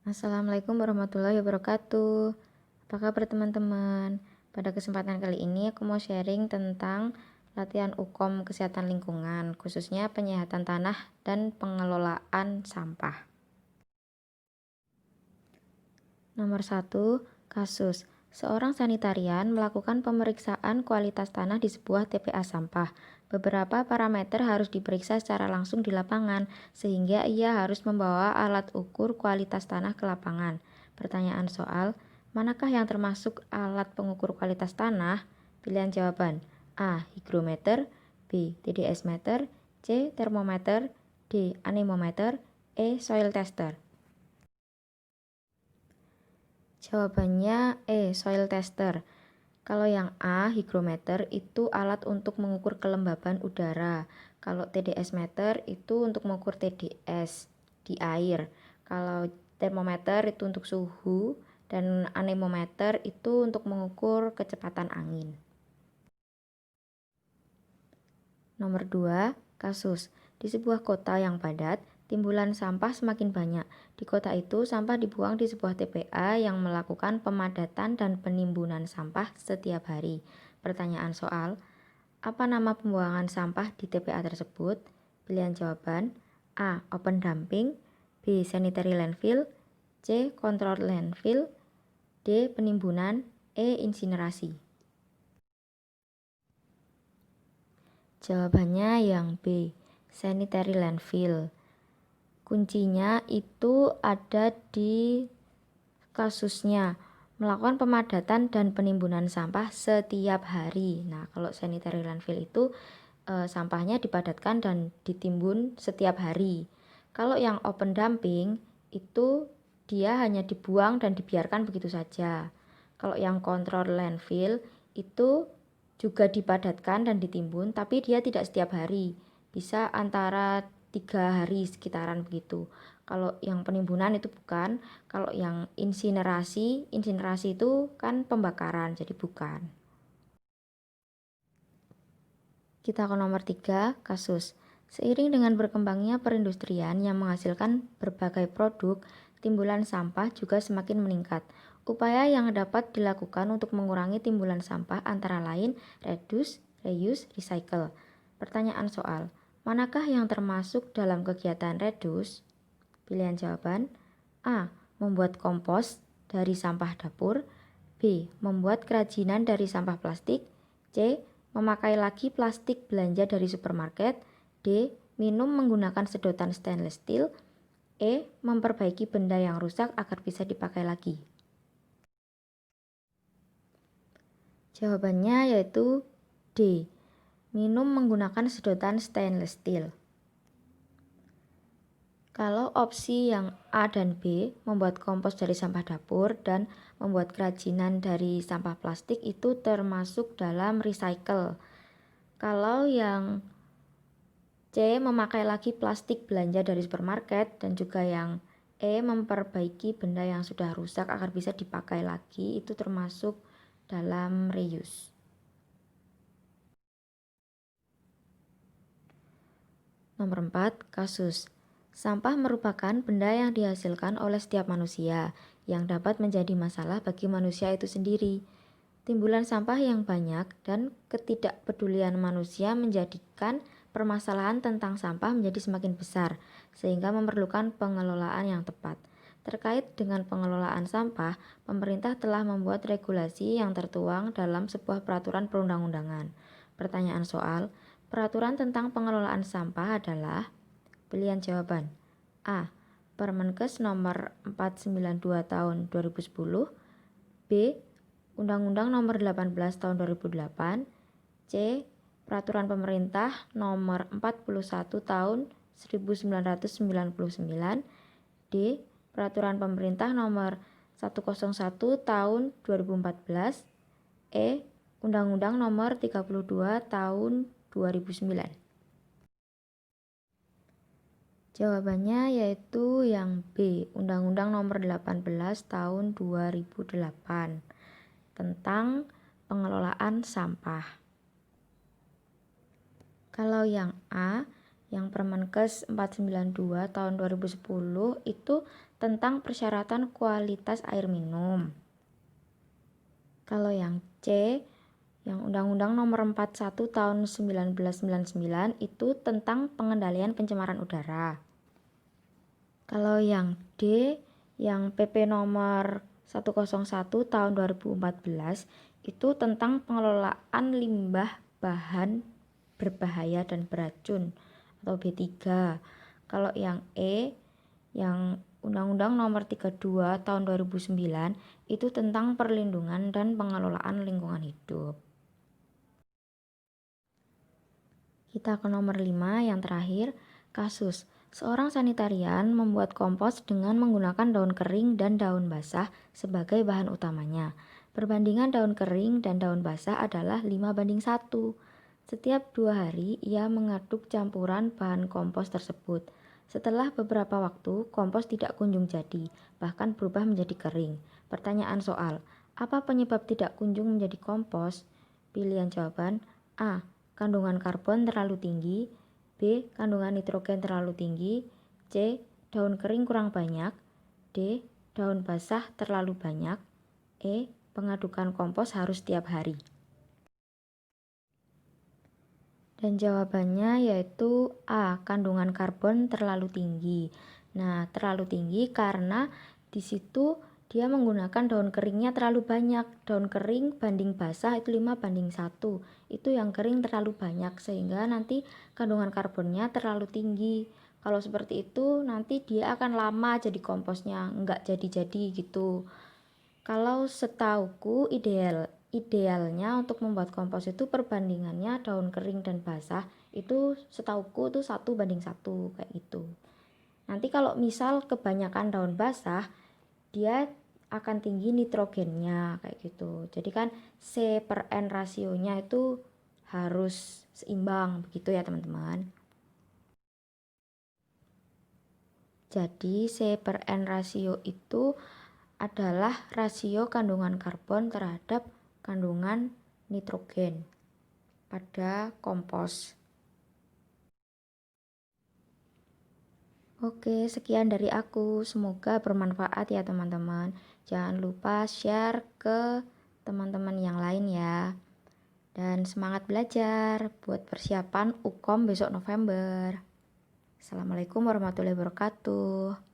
Assalamualaikum warahmatullahi wabarakatuh. Apa kabar teman-teman? Pada kesempatan kali ini aku mau sharing tentang latihan UKOM kesehatan lingkungan, khususnya penyehatan tanah dan pengelolaan sampah. Nomor 1, kasus. Seorang sanitarian melakukan pemeriksaan kualitas tanah di sebuah TPA sampah. Beberapa parameter harus diperiksa secara langsung di lapangan, sehingga ia harus membawa alat ukur kualitas tanah ke lapangan. Pertanyaan soal, manakah yang termasuk alat pengukur kualitas tanah? Pilihan jawaban: A. Hygrometer, B. TDS meter, C. Termometer, D. Anemometer, E. Soil tester. Jawabannya E. Soil tester. Kalau yang A, hygrometer, itu alat untuk mengukur kelembaban udara. Kalau TDS meter itu untuk mengukur TDS di air. Kalau termometer itu untuk suhu, dan anemometer itu untuk mengukur kecepatan angin. Nomor 2, kasus. Di sebuah kota yang padat, timbulan sampah semakin banyak. Di kota itu, sampah dibuang di sebuah TPA yang melakukan pemadatan dan penimbunan sampah setiap hari. Pertanyaan soal, apa nama pembuangan sampah di TPA tersebut? Pilihan jawaban: A. Open dumping, B. Sanitary landfill, C. Controlled landfill, D. Penimbunan, E. Insinerasi. Jawabannya yang B. Sanitary landfill. Kuncinya itu ada di kasusnya, melakukan pemadatan dan penimbunan sampah setiap hari. Nah, kalau sanitary landfill itu sampahnya dipadatkan dan ditimbun setiap hari. Kalau yang open dumping itu dia hanya dibuang dan dibiarkan begitu saja. Kalau yang control landfill itu juga dipadatkan dan ditimbun, tapi dia tidak setiap hari, bisa antara 3 hari sekitaran begitu. Kalau yang penimbunan itu bukan. Kalau yang insinerasi itu kan pembakaran, jadi bukan. Kita ke nomor 3, kasus. Seiring dengan berkembangnya perindustrian yang menghasilkan berbagai produk, timbulan sampah juga semakin meningkat. Upaya yang dapat dilakukan untuk mengurangi timbulan sampah antara lain reduce, reuse, recycle. Pertanyaan soal, manakah yang termasuk dalam kegiatan reduce? Pilihan jawaban: A. Membuat kompos dari sampah dapur, B. Membuat kerajinan dari sampah plastik, C. Memakai lagi plastik belanja dari supermarket, D. Minum menggunakan sedotan stainless steel, E. Memperbaiki benda yang rusak agar bisa dipakai lagi. Jawabannya yaitu D. Minum menggunakan sedotan stainless steel. Kalau opsi yang A dan B, membuat kompos dari sampah dapur dan membuat kerajinan dari sampah plastik, itu termasuk dalam recycle. Kalau yang C, memakai lagi plastik belanja dari supermarket, dan juga yang E, memperbaiki benda yang sudah rusak agar bisa dipakai lagi, itu termasuk dalam reuse. Nomor 4, kasus. Sampah merupakan benda yang dihasilkan oleh setiap manusia, yang dapat menjadi masalah bagi manusia itu sendiri. Timbulan sampah yang banyak dan ketidakpedulian manusia menjadikan permasalahan tentang sampah menjadi semakin besar, sehingga memerlukan pengelolaan yang tepat. Terkait dengan pengelolaan sampah, pemerintah telah membuat regulasi yang tertuang dalam sebuah peraturan perundang-undangan. Pertanyaan soal, peraturan tentang pengelolaan sampah adalah: pilihan jawaban: A. Permenkes nomor 492 tahun 2010, B. Undang-Undang nomor 18 tahun 2008, C. Peraturan Pemerintah nomor 41 tahun 1999, D. Peraturan Pemerintah nomor 101 tahun 2014, E. Undang-Undang nomor 32 tahun 2009. Jawabannya yaitu yang B, Undang-Undang nomor 18 tahun 2008 tentang pengelolaan sampah. Kalau yang A, yang Permenkes 492 tahun 2010 itu tentang persyaratan kualitas air minum. Kalau yang C, yang Undang-Undang Nomor 41 tahun 1999 itu tentang pengendalian pencemaran udara. Kalau yang D, yang PP Nomor 101 tahun 2014 itu tentang pengelolaan limbah bahan berbahaya dan beracun atau B3. Kalau yang E, yang Undang-Undang Nomor 32 tahun 2009 itu tentang perlindungan dan pengelolaan lingkungan hidup. Kita ke nomor 5 yang terakhir, kasus. Seorang sanitarian membuat kompos dengan menggunakan daun kering dan daun basah sebagai bahan utamanya. Perbandingan daun kering dan daun basah adalah 5:1. Setiap 2 hari ia mengaduk campuran bahan kompos tersebut. Setelah beberapa waktu, kompos tidak kunjung jadi, bahkan berubah menjadi kering. Pertanyaan soal, apa penyebab tidak kunjung menjadi kompos? Pilihan jawaban A. Kandungan karbon terlalu tinggi, B. Kandungan nitrogen terlalu tinggi, C. Daun kering kurang banyak, D. Daun basah terlalu banyak, E. Pengadukan kompos harus setiap hari. Dan jawabannya yaitu A. Kandungan karbon terlalu tinggi. Nah, terlalu tinggi karena di situ dia menggunakan daun keringnya terlalu banyak. Daun kering banding basah itu 5:1. Itu yang kering terlalu banyak sehingga nanti kandungan karbonnya terlalu tinggi. Kalau seperti itu nanti dia akan lama jadi komposnya, enggak jadi-jadi gitu. Kalau setauku idealnya untuk membuat kompos itu perbandingannya daun kering dan basah itu setauku tuh 1:1 kayak gitu. Nanti kalau misal kebanyakan daun basah, dia akan tinggi nitrogennya kayak gitu. Jadi kan C/N rasionya itu harus seimbang begitu ya teman-teman. Jadi C/N rasio itu adalah rasio kandungan karbon terhadap kandungan nitrogen pada kompos. Oke, sekian dari aku. Semoga bermanfaat ya teman-teman. Jangan lupa share ke teman-teman yang lain ya. Dan semangat belajar buat persiapan UKOM besok November. Assalamualaikum warahmatullahi wabarakatuh.